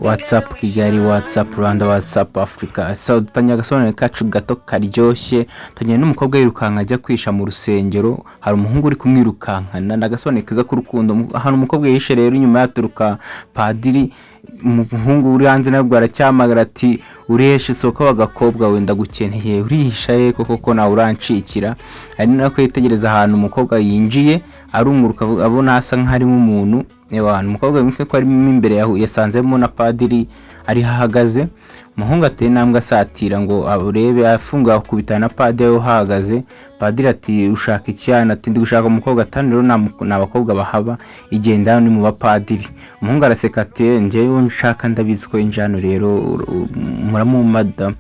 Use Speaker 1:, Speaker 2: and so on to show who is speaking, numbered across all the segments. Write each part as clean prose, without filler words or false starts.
Speaker 1: WhatsApp Kigali, WhatsApp Rwanda, WhatsApp Africa. So dutanya gasobanuro kacu gato karyoshye. Tanya n'umukobwa yirukanka ajya kwisha mu rusengero, hari umuhungu uri kumwirukankana nagasobanuro keza ku rukundo. Ahantu umukobwa yishe rero inyuma yaturuka padiri, umuhungu uri hanze nabwo aracyamagara ati uriheshe isoko wagakobwa wenda gukeneye, urihisha ye koko nawe urancikira. Ari nako yitegereza ahantu umukobwa yinjiye arunguruka abona asa nk'arimo umuntu. Ewana umukobwa wimwe ko ari imbere yasanzemo na padiri ari hahagaze. Umuhungu ateye nambwa asatira ngo arebe afunga kubitana na padiri uhagaze. Padiri ati ushaka icyana, ati ndi gushaka umukobwa atani rero n'abakobwa bahaba igenda ni mu bapadiri. Umuhungu araseka ati njewe nshaka ndabizi ko injano rero muramu madam.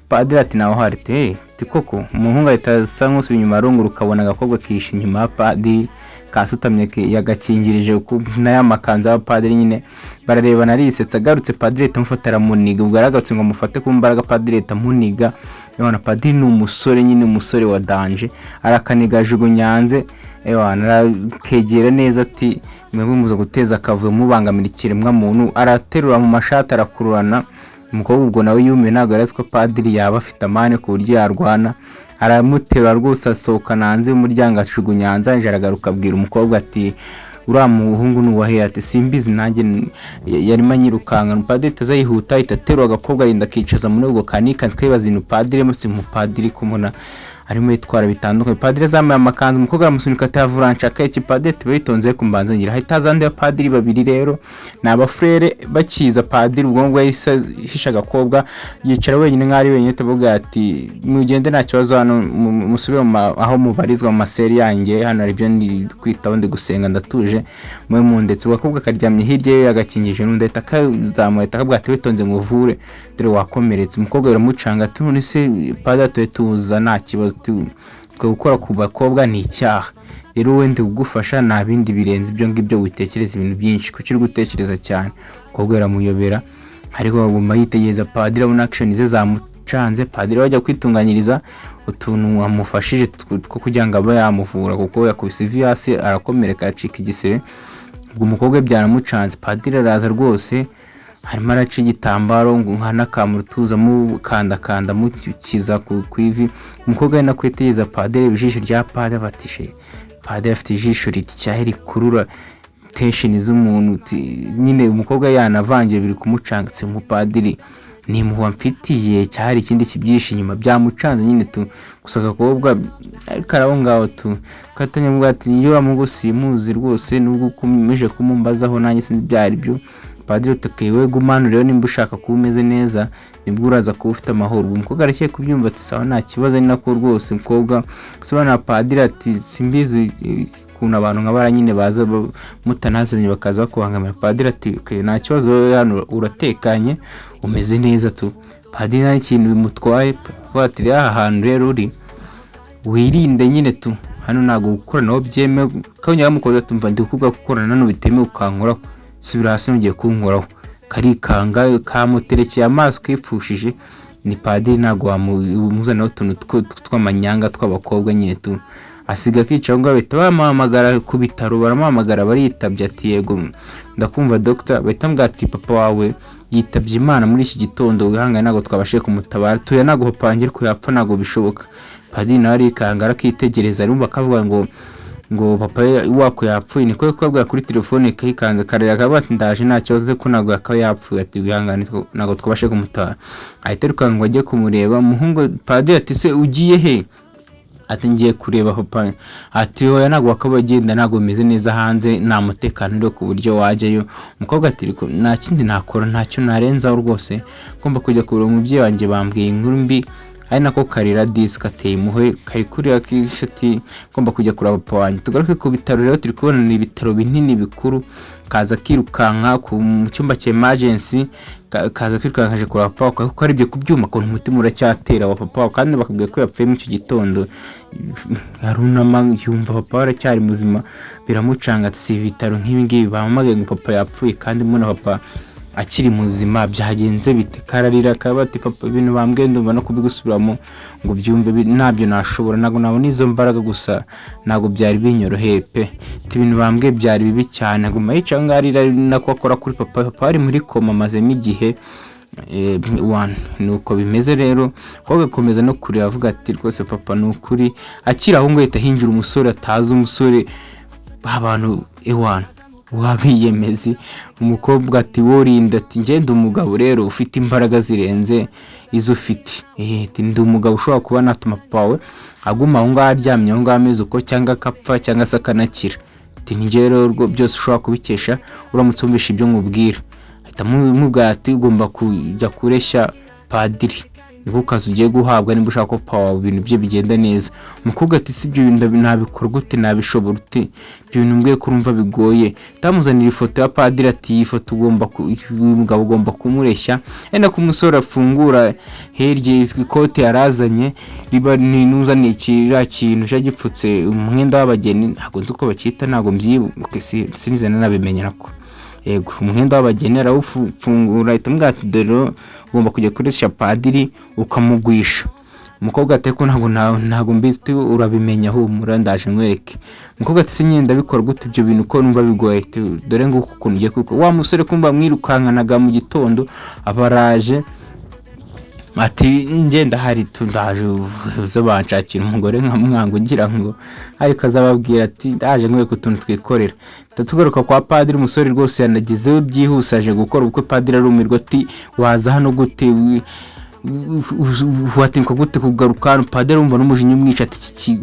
Speaker 1: Padiri ati naho hari te koko. Umuhungu ahita nk'usu inyuma arunguruka abona agakobwa kisha inyuma ya padiri kasutamye yagakingirije n'aya makanzu y'abapadiri nyine. Barareba narisetsa agarutse padiri tamufatara muniga, ubwo aragatse ngo mufate ku mbaraga padiri tamuniga. Yona padiri ni umusore nyine, umusore wa danje, arakaniga jugunyanze. Arakegera neza ati mwebwe muzo guteza akavuyo mubangamira ikiremwa muntu. Araterura mu mashati arakururana. Umukobwa ubwo nawe yumiye ntago yarasiko padiri yaba afite amane ku buryo yarwana. Aramuterura rwose asohoka hanze y'umuryango ajugunyanza. Aragaruka abwira umukobwa ati uriya muhungu nuwahe? Ati simbizi nanjye yarimo anyirukanka. Padiri tazayihuta itaterura agakobwa arinda kicaza muri ubwo kanika twibaza ino padiri mutse mu padiri kumuna arimo yitwara bitandukanye. Padiri zambaye amakanzu, umukobwa aramusunika atavura nshaka iki. Padiri bitonze kumbanza ngira hitazande ya padiri babiri rero naba frere bakiza. Padiri ubwo ngo yahisha agakobwa yicara wenyine nk'ari wenyine tavuga ati mugende nta kibazo hano musubire aho mubarizwa mu maseri yanjye hano ari byo ndi kwitaho ndi gusenga ndatuje mwe mu ndetse. Ubakobwa karyamye hirye yagakingije n'undeta kazamuye takabwa ati bitonze ngo uvure dore wakomeretse. Umukobwa biramucanga ati none se padiri tuza nta kibazo twe gukora ku bakobwa ni icyaha rero wende kugufasha nta bindi birenze ibyo ngibyo witekereza ibintu byinshi kuki uri gutekereza cyane. Umukobwa yaramuyobera ariko aguma yitegereza padiri abona action ze zamucanze. Padiri wajya kwitunganyiriza utuntu amufashije two kugira ngo abe yamuvura kuko yakubise ivi hasi arakomereka acika igisebe. Ubwo umukobwa byaramucanze. Padiri araza rwose harimo araca igitambaro nkana kamurutuza mu kanda mukiza ku ivi. Umukobwa ari nakwitegereza padiri bijisho rya padiri batishe. Padiri afite ijisho rityahe rikurura tension z'umuntu nyine. Umukobwa yanavangiye biri kumucangitse mu padiri ni muwa mfitiye cyari ikindi kibyisha inyuma byamucanze nyine gusaka kobwa karaho ngaho katanya mu ati yura mu gusimuzi rwose nubwo kumeje kumumbazaho nanjye sinzi byari byo. Padiri utekewe gumano rero nimba ushaka kumeze neza nibwo uraza kuba ufite amahoro. Umukobwa arakiye kubyumva ati sawa nta kibazo ni nako rwose. Umukobwa sobanura padiri ati simbizi kuna abantu nk'abara nyine baza mutanazanye bakaza bakubangamira. Padiri ati nta kibazo hano uratekanye umeze neza Padiri nta kintu bimutwaye. Ati aha hantu rero uri wirinde nyine hano nago gukorana no byeme kanya mukoza tumva ndi kuvuga gukorana no biteme ukankora subira hasi ngiye kunkoraho karikanga kamuterekeye amaso kwipfushije. Ni padiri nago amuzana utuntu tw'amanyanga tw'abakobwa nyine asiga kica ngo bahita bamamagara ku bitaro. Baramamagara baritabye ati yego ndakumva doctor. Bahita mbwa ati papa wawe yitabye Imana muri iki gitondo wihangane nago twabashe kumutabara tuya nago papa angire ko yapfa nago bishoboka. Padiri nawe kangara kitegereza arumva kavuga ngo papa wako yapfuye. Niko kwabwa kuri telefone kikanze karera akavuga ati ndaje nta kibazo ko nago akaba yapfuye ati wihangane nago twabashe kumutabara. Ahiteruka ngo ajye kumureba. Umuhungu padiri ati se ugiye he? Ati ngiye kureba papa. Ati oya nago akaba agenda nago meze neza hanze nta mutekano ryo ku buryo wajyayo. Umukobwa ati nta kindi nakora ntacyo narenza rwose ngomba kujya kureba umubyeyi wanjye bambwiye inkuru mbi ari nako karira disk ateye impuhwe kari kuri akishati ngomba kujya kuraba papa wanjye. Tugaruke ku bitaro rero turi kubona ni ibitaro binini bikuru. Kaza kirukanka ku cyumba cya emergency kaza kirukankaje kuraba papa kuko ari byo kubyuma ko umutima uracyatera wa papa kandi bakubwiye ko yapfuye mu cyo gitondo. Arunama yumva papa aracyari muzima biramucanga ati si ibitaro nk'ibi ngibi bamamaga ngo papa yapfuye kandi muna papa akiri muzima byagenze bite. Kararira akaba ati papa ibintu bambwiye ndumva no kubigusubiramo ngo byumve nabyo nashobora, nago nabona izo mbaraga gusa nago byari binyoroheye pe, ibintu bambwiye byari bibi cyane. Guma yica ngarira nako akora kuri papa ari muri koma mazemo igihe nuko bimeze rero. Ko gakomeza no kuri avuga ati rwose papa nukuri akira aho ngo yita hinjira umusore atazi umusore abantu wabiyemezi. Umukobwa ati worinda ati ngende umugabo rero ufite imbaraga zirenze izo ufite, ndi umugabo ushobora kuba natuma papa wawe aguma aho ngaho aryamye aho ngaho ameze uko cyangwa akapfa cyangwa se akanakira. Nige rero byose ushobora kubikesha uramutse umvisha ibyo nkubwira. Mubwira ati ugomba kujya kureshya padiri niko kazi ugiye guhabwa nimba ushaka ko papa wawe ibintu bye bigenda neza. Umukobwa ati si ibyo bintu nabikora gute, nabishobora ute, ibyo bintu mbwiye ko urumva bigoye. Tamuzanira ifoto ya padiri ati iyi foto umugabo ugomba kumureshya. Enda ku musore afungura hirya ikote yarazanye riba nuzaniye kintu cyagipfutse umwenda w'abageni, ntago nzi uko bakita, ntago mbyibuke sinizana nabimenyera ko yego umwenda w'abageni arawufungura ahita mbwira ati dore ugomba kujya kuresha padiri ukamugwisha. Umukobwa ati ko ntago mbizi urabimenya aho murandaje nkwereke. Umukobwa ati sinyenda ndabikora gute ibyo bintu ko numva bigoye, dore ngo ukuntu ugiye kuko wa musore kumva mwirukankanaga mu gitondo abaraje ati ngenda hari tundaje uze banshakira umugore nkamwango ngira ngo ariko azababwira ati ndaje nkwe kutuntu twikorera. Tugaruka kwa padiri, umusore rwose yanagezeho byihusaje gukora ubukwe. Padiri arumirwa ati waza hano gute, watinka gute kugaruka. Padiri umva n'umujinya umwica ati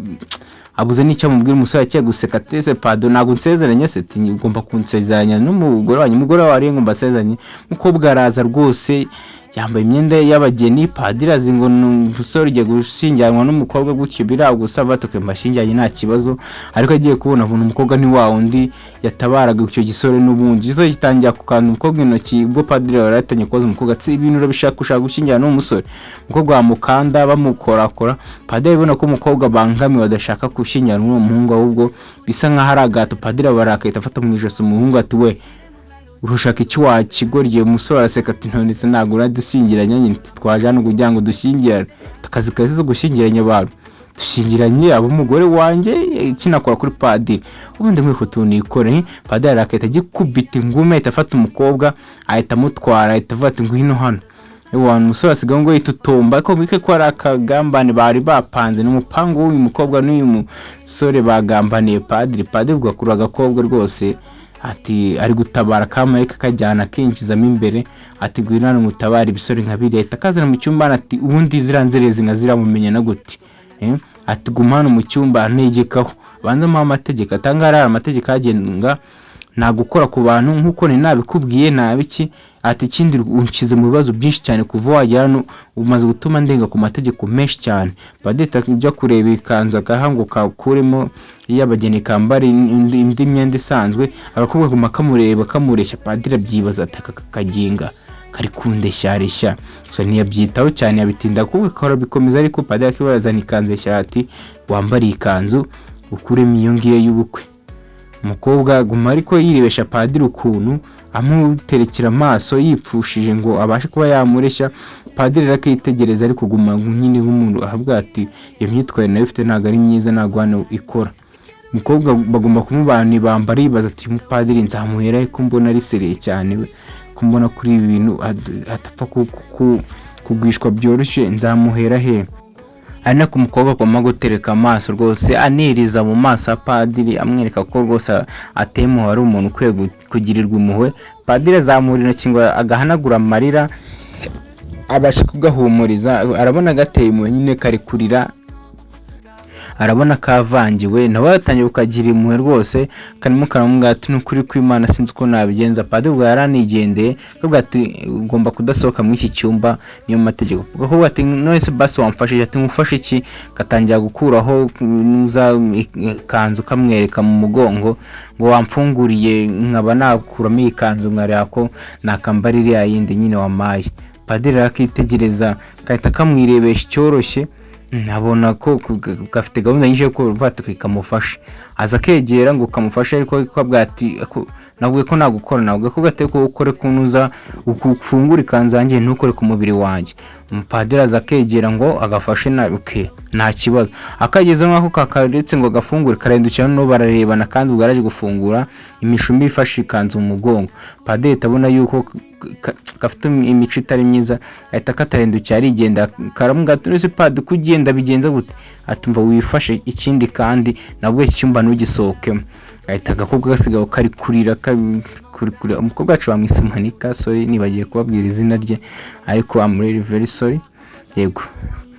Speaker 1: abuze n'icyo amubwira. Umusore cyo guseka tese pado nago nsezeranya se ati ugomba kunsezeranya n'umugore wanyu, umugore wari ngo mbasezeranye. Umukobwa araza rwose yambaye imyenda y'abageni. Padiri azi ngo umusore ugiye gushyingiranwa n'umukobwa gutyo biragusaba tukembashyingianye nta kibazo, ariko agiye kubona vuno umukobwa ni wa undi yatabaraga icyo gisore n'ubundi. Gisore gitangira kukanda umukobwa intoki, ubwo padiri yaratanye koza umukobwa ati ibintu urabishaka ushaka gushyingirana n'umusore. Umukobwa bamukanda bamukorakora. Padiri abona ko umukobwa bangamiwe badashaka gushyingirana n'uwo muhungu, ahubwo bisa nkaho ari agato. Padiri barakahita afata mu ijosi umuhungu ati we urushaka iki wakigorye. Umusore araseka ati none se ntago uradushyingiranye nyine twaje hano kugira ngo dushyingirane, akazi kazi zo gushyingiranya abantu dushyingiranye abo umugore wanjye kinakora kuri padiri ubundi nkwifutu nikore. Padiri arakahita agikubita ingume ahita afata umukobwa ahita amutwara ahita avuga ati ngwino hano. Umusore asigaye ngo yitutomba ko bike ko ari akagambane bari bapanze n'umupango w'uyu mukobwa n'uyu musore bagambaniye padiri. Padiri ugakura agakobwa rwose ati ari gutabara kamarika kajyana kinjizamo imbere ati gwirana mutabara ibisore nka bireta kazana mu cyumba ati ubundi ziranzerezi nka ziramumenya na gute ati gumana mu cyumba antegekaho banza mu amategeko atangara amategeko agenga nta gukora ku bantu nkuko ni nabikubwiye nabiki ati kindi unshize mu bibazo byinshi cyane kuva wajya no umaze gutuma ndenga ku mategeko menshi cyane. Badeta kijya kureba ikanzu agahango kakuremo y'abageni kambari indi myenda isanzwe agakubwa ku makamureba kamureshya. Padiri byibaza ataka kaginga kari kundeshyarisha gusa ntiyabyitaho cyane yabitinda kubikora bikomeza, ariko padiri akibazana ikanzu ati wambari ikanzu ukuremo iyo ngiye y'ubukwe. Umukobwa guma ariko yirebesha padiri ukuntu amuterekera amaso yipfushije ngo abashe kuba yamureshya. Padiri rakitegereza ariko guma nyine nk'umuntu ahabwa ati iyo myitwarire nayo ifite ntago ari myiza ntago hano ikora. Umukobwa bagomba kumubana bambara yibaza ati umupadiri nzamuhera ariko mbona ari sereye cyane we kumbona kuri ibi bintu atapfa kugwishwa byoroshye nzamuhera he. Ana ku mukobwa koma gutereka amaso rwose aniriza mu maso ya padiri amwereka ko rwose atemo ari umuntu kwe kugirirwa impuhwe. Padiri azamurira kingo agahanagura amarira abasha kugahumuriza, arabona gateye impuhwe nyine kari kurira, arabona kavangiwe nawe yatangiye ukagira impuhwe rwose kanimo karamubwira ati n'ukuri kw'Imana sinzi ko nabigenza. Padiri ubwo yaranigendeye akavuga ati ugomba kudasohoka muri iki cyumba niyo mategeko. Akavuga ati none se basi wamfashije ati ngufashe iki. Katangira gukuraho nuza kanzu kamwereka mu mugongo ngo wamfunguriye nkaba nakuramo ikanzu nkarya ko nakambarire yayindi nyine wamaye. Padiri akitegereza kahita kamwirebesha cyoroshye abona ko gafite gahunda nyinshi ko ruva tukikamufasha. aza kegera ngo kamufashe ariko kwabwa ati navuye ko nagukora navuga ko gateye ko ukore kunuza ukufungura ikanzange ntukore ku mubiri wanjye. Umupadiri aza kegera ngo agafashe nabuke nta kibazo akageze nk'ako kakaretse ngo gafungure karendukira no bararebana kandi ubwo gufungura imishumi ifashe ikanzu mu mugongo. Padiri tabona yuko gafite imico itari myiza ahita katarendukira arigenda karamuga turese padi kugenda bigenza gute atumva wifashe ikindi kandi nabwo icyumba nugisohokemo ahita agakobwa gasigaho kari kurira umukobwa wacu bamwise Monica sorry nibagiye kubabwira izina rye ariko I'm really very sorry yego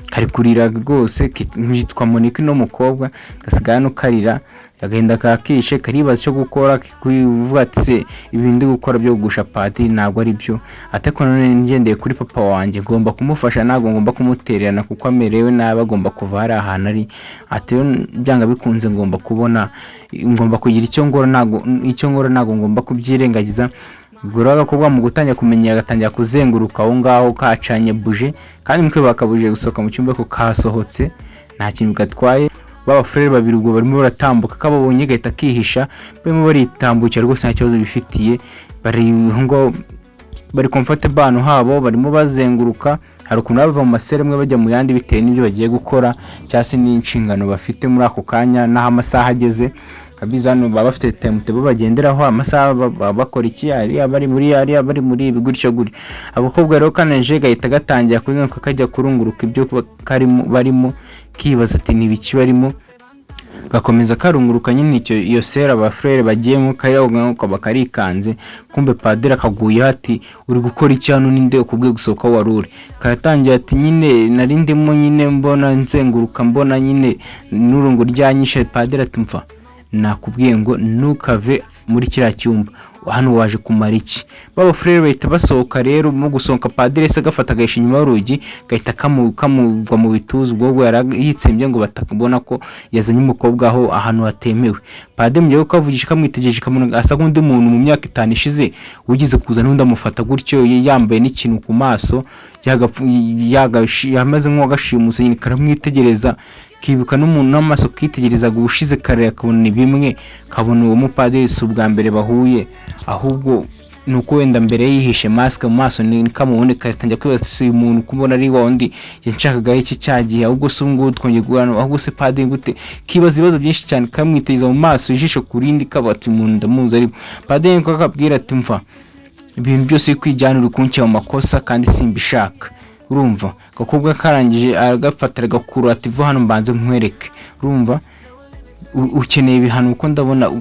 Speaker 1: kari kurira rwose yitwa Monica no mukobwa gasigaye no karira agenda kakishe karibaza cyo gukora kuvuga ati se ibindi gukora byo gusha Padiri ntabwo ari byo ateko none ngendeye kuri papa wanjye ngomba kumufasha ntabwo ngomba kumutererana kuko amerewe nabi agomba kuva hari ahantu ari ati byanga bikunze ngomba kubona ngomba kugira icyo ngora ntabwo ngomba kubyirengagiza. Guraga kubwa mu gutanya kumenya agatangira kuzenguruka aho ngaho kacanye buje kandi mukwe bakabuje gusoka mu cyumba ko kasohotse nta kintu gatwaye. Baba frere babiri ubwo barimo baratambuka kababonye gahita kihisha barimo baritambukira rwose nta kibazo bifitiye bari ngo bari comfortable hano habo barimo bazenguruka hari ukuntu bava mu maseremwe bajya mu yandi bitewe n'ibyo bagiye gukora cyase n'inshingano bafite muri ako kanya naho amasaha ageze abizano baba bafite timetable bagenderaho amasaha bakora iki ari abari muri gutyo guri abakobwa rero kaneje gahita gatangira kuzenguruka kajya kurunguruka ibyo barimo kibaza ati nibiki barimo gakomeza karunguruka nyine iyo sera ba frere bagiyemo kariho bakarikanze kumbe Padiri akaguye ati uri gukora icyano ninde ukubwe gusoka warure karatangiye ati nyine narindemo nyine mbona nzenguruka mbona nyine nurungu ryanyishe Padiri ati mfa nakubwiye ngo nukave muri kira cyumba hano waje kumara iki. Baba frere bahita basohoka rero mu gusohoka Padiri se gafata gahisha inyuma y'urugi gahita kamugwa mu bituzu ubwo yitsembye ngo batakubona ko yazanye umukobwa aho ahantu hatemewe. Padiri mujye ukavugisha kamwitegereje kamuna asa nk'undi muntu mu myaka 5 ishize ugize kuza n'undi amufata gutyo yambaye n'ikintu ku maso yamaze nk'uwagashimuse nyine karamwitegereza kibuka n'umuntu n'amaso kwitegerezaga ubushize kare akabona bimwe kabona uwo mupadiri subwa mbere bahuye ahubwo nuko wenda mbere yihishe mask mu maso ni kamubone katangira kwibaza si umuntu kubona ari wundi yanshakaga iki cyagiye ahubwo se ngo twongeye guhana ahubwo se Padiri gute kibaza ibibazo byinshi cyane kamwiteza mu maso ijisho kurindi kabati umuntu ndamuzi ari Padiri ko akabwira ati mva ibintu byose kwijyana uri kunki mu makosa kandi simbishaka urumva gakobwa karangije agafatira gakuru ati vuba hano mbanze nkwereke urumva ukeneye ibihano uko ndabona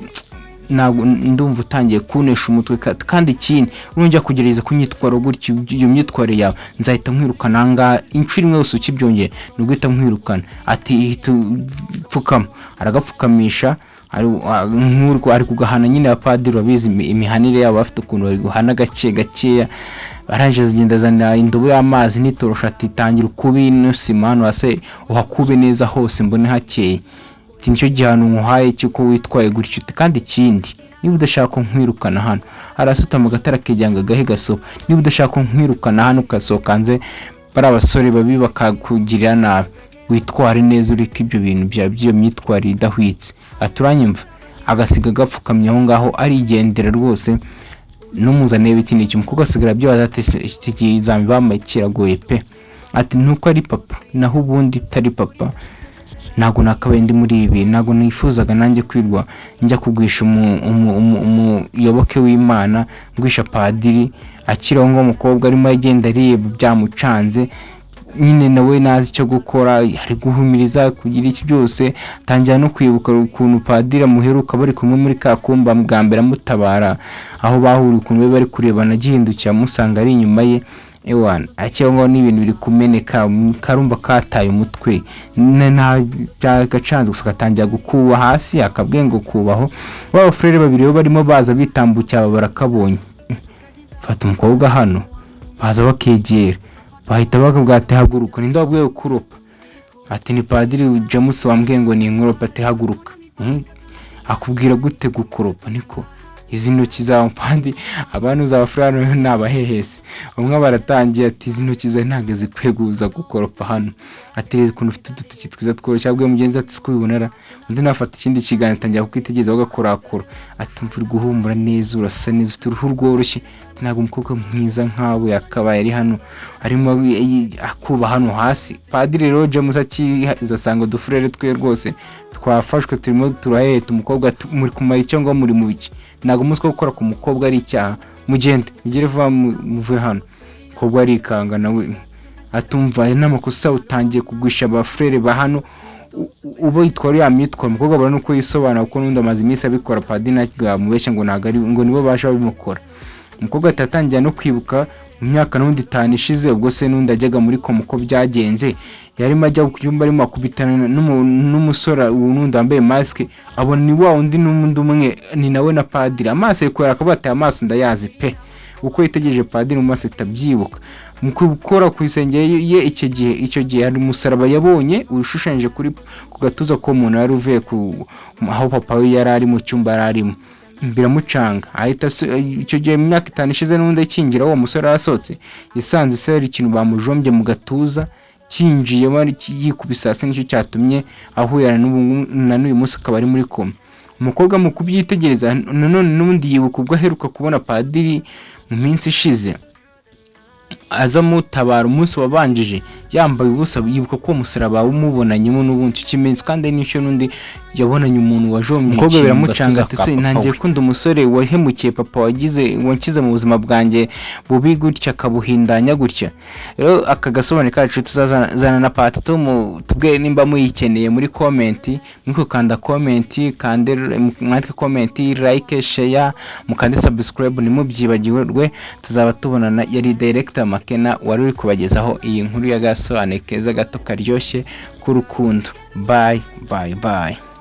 Speaker 1: ndumva utangiye kunesha umutwe kandi ikindi urunjya kugereza kunyitwara gutyo iyo myitware yawe nzahita nkwirukana nga incuri imwe yose ukibyongeye nuguhita nkwirukana ati pfukama aragapfukamisha ari kugahana nyine ya Padiri wabizi imihanire yabo bafite ukuntu bari guhana gakeya baraje zigenda zana indobo y'amazi nitorosha titangira ukubino simano ase uhakube neza hose mbone hakeye nicyo gihano nkuhaye cyuko witwaye gutyo kandi ikindi niba udashaka nkwirukana hano arasuta mu gatara kejyanga gahe gaso niba udashaka nkwirukana hano kasokanze bara abasore babi bakakugirira nabi witware neza uriko ibyo bintu byo myitwari idahwitse aturanyimva agasiga gapfukamye aho ngaho arigendera rwose numuzane biti n'iki mukobwa sigara byo bazatiki zambi bamakiragoye pe ati nuko ari papa naho ubundi tari papa nago nakabaye ndi muri ibi nago nifuzaga nanjye kwirwa njya kugwisha umuyoboke w'Imana ngwisha Padiri akiraho ngo umukobwa arimo agenda areba byamucanze nyine nawe nazi cyo gukora ari guhumiriza kugira iki byose tangira no kwibuka ukuntu Padiri muheruka bari kumwe muri kakumba mugambera mutabara aho bahuri ukuntu bari kurebana gihindukira musanga ari inyuma ye ewana akiyongo n'ibintu biri kumeneka karumva kataye umutwe nta gacanze gusatangira gukuba hasi akabwengo kubaho baba frere babiri barimo baza bitambukira barakabonye fata umukobwa hano baza bakegera bahita bakabwate haguruka ninde wabwiye kuropa ati ni Padiri James wambwiye ngo ni inkoropa ate haguruka akubwira gute gukuropa niko izi ntoki zawe padi abantu z'abafurano n'abahehese. Umwe baratangiye ati izi ntoki zawe ntabwo zikwiye kuza gukoropa hano, atereze ukuntu ufite udutoki twiza tworoshye. Abwiye mugenzi ati sikubibonera, undi nafata ikindi kiganiro atangira kukwitegereza bagakorakora, ati mvura guhumura neza, urasa neza, ufite uruhu rworoshye, ntabwo umukobwa mwiza nkawe yakabaye ari hano arimo akuba hano hasi. Padiri rero James akiza asanga udufurere twe rwose twafashwe turimo turaheta umukobwa, muri kumara icyo ngo muri mu biki, ntabwo umunsi wo gukora ku mukobwa ari icyaha, mugende mugere vuba muve hano. Umukobwa arikanga nawe atumva n'amakosa utangiye kugwisha abafurere ba hano, ubo yitwara ya mitwa umukobwa bara nuko yisobanura kuko n'undi amazi iminsi abikora. Padiri nagamubeshya ngo ntabwo ari ngo nibo basha babimukora. Umukobwa atatangiye no kwibuka mu myaka n'undi 5 ishize, ubwo se n'undi ajyaga muri komuko byagenze, yarimo ajya ku cyumba arimo akubitana n'umusora n'undi wambaye mask, abona ni wa undi n'undi umwe ni nawe na Padiri. Amaso yakora akabata amaso ndayazi pe, uko yitegereje Padiri mu maso atabyibuka. Mu gukora ku isengero ye icyo gihe hari umusaraba yabonye ushushanyije kuri ku gatuza ko umuntu yari uvuye ku aho papa we yari ari mu cyumba yararimo, biramucanga. Ahita icyo gihe mu myaka 5 ishize n'undi akingira uwo musore yasohotse, yasanze se hari ikintu bamujombye mu gatuza kinjiye bari yikubisase, nicyo cyatumye ahuyana n'uyu munsi akaba ari muri koma. Umukobwa mu kubyitegereza none n'undi yibuka ubwo aheruka kubona Padiri mu minsi ishize aza mutabara umunsi wabanjije yambaye ubusa, yibuka ko umusaraba umubonanyemo n'ubundi kimenzi kandi n'icyo n'undi yabonanye umuntu wajombye. Umukobwa biramucanga ati se nangiye kunda umusore wahemukiye papa wankize mu buzima bwanjye bubi gutya akabuhindanya gutya. Rero aka gasobane kacu tuzazana na part 2 tubwe nimba muyikeneye muri comment, nuko kanda comment, kande mwandike comment, like, share, mukande subscribe, nimubyibagiwe. Tuzaba tubonana. Yari Director Makena wari uri kubagezaho iyi nkuru ya gasoane keza gato karyoshye k'urukundo. Bye bye bye.